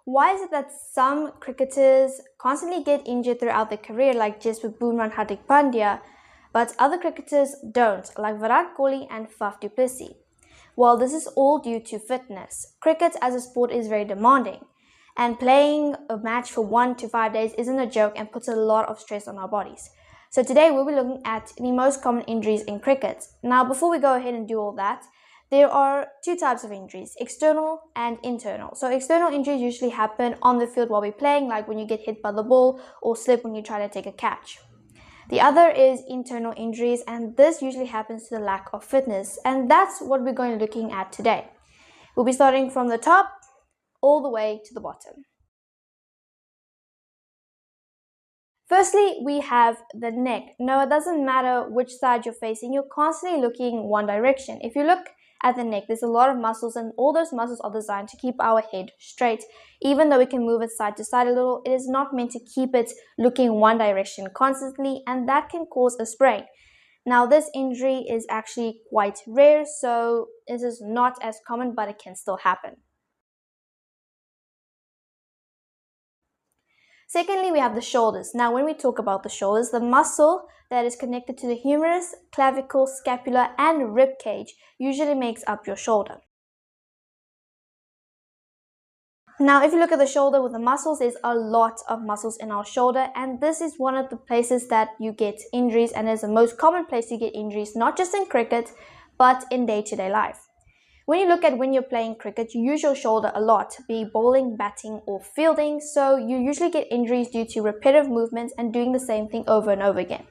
Why is it that some cricketers constantly get injured throughout their career, like just with Bumrah Hardik Pandya, but other cricketers don't, like Virat Kohli and Faf du Plessis? Well, this is all due to fitness. Cricket as a sport is very demanding, and playing a match for 1 to 5 days isn't a joke and puts a lot of stress on our bodies. So today we'll be looking at the most common injuries in cricket. Now, before we go ahead and do all that, there are two types of injuries, external and internal. So external injuries usually happen on the field while we're playing, like when you get hit by the ball or slip when you try to take a catch. The other is internal injuries, and this usually happens to the lack of fitness, and that's what we're going to be looking at today. We'll be starting from the top all the way to the bottom. Firstly, we have the neck. No, it doesn't matter which side you're facing, you're constantly looking one direction. If you look at the neck, there's a lot of muscles, and all those muscles are designed to keep our head straight. Even though we can move it side to side a little, it is not meant to keep it looking one direction constantly, and that can cause a sprain. Now, this injury is actually quite rare, so this is not as common, but it can still happen. Secondly, we have the shoulders. Now, when we talk about the shoulders, the muscle that is connected to the humerus, clavicle, scapula, and rib cage usually makes up your shoulder. Now, if you look at the shoulder with the muscles, there's a lot of muscles in our shoulder, and this is one of the places that you get injuries, and is the most common place you get injuries, not just in cricket, but in day-to-day life. When you look at when you're playing cricket, you use your shoulder a lot, be bowling, batting, or fielding, so you usually get injuries due to repetitive movements and doing the same thing over and over again.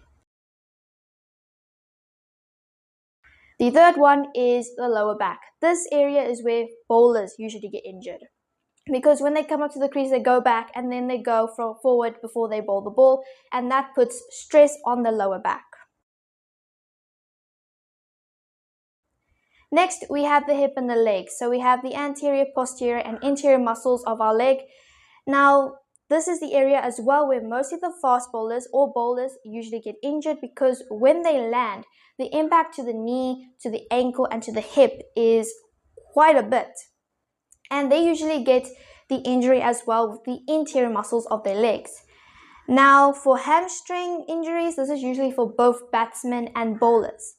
The third one is the lower back. This area is where bowlers usually get injured, because when they come up to the crease, they go back and then they go forward before they bowl the ball, and that puts stress on the lower back. Next, we have the hip and the leg. So we have the anterior, posterior, and interior muscles of our leg. Now, this is the area as well where most of the fast bowlers or bowlers usually get injured, because when they land, the impact to the knee, to the ankle, and to the hip is quite a bit. And they usually get the injury as well with the interior muscles of their legs. Now, for hamstring injuries, this is usually for both batsmen and bowlers.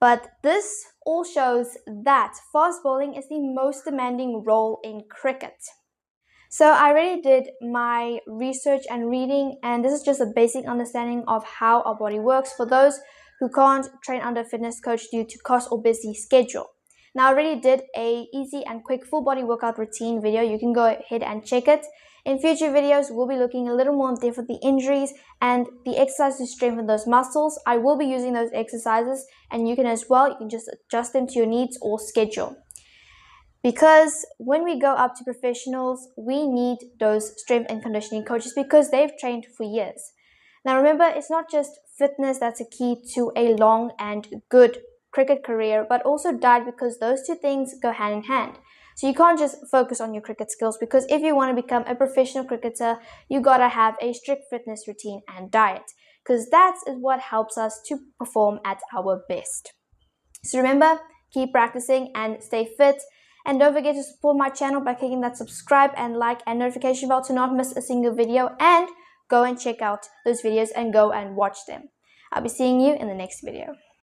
But this all shows that fast bowling is the most demanding role in cricket. So I already did my research and reading, and this is just a basic understanding of how our body works for those who can't train under a fitness coach due to cost or busy schedule. Now, I already did a easy and quick full body workout routine video. You can go ahead and check it. In future videos, we'll be looking a little more in depth at the injuries and the exercises to strengthen those muscles. I will be using those exercises, and you can as well. You can just adjust them to your needs or schedule. Because when we go up to professionals, we need those strength and conditioning coaches because they've trained for years. Now remember, it's not just fitness that's a key to a long and good cricket career, but also diet, because those two things go hand in hand. So you can't just focus on your cricket skills, because if you want to become a professional cricketer, you gotta have a strict fitness routine and diet, because that is what helps us to perform at our best. So remember, keep practicing and stay fit. And don't forget to support my channel by clicking that subscribe and like and notification bell to not miss a single video, and go and check out those videos and go and watch them. I'll be seeing you in the next video.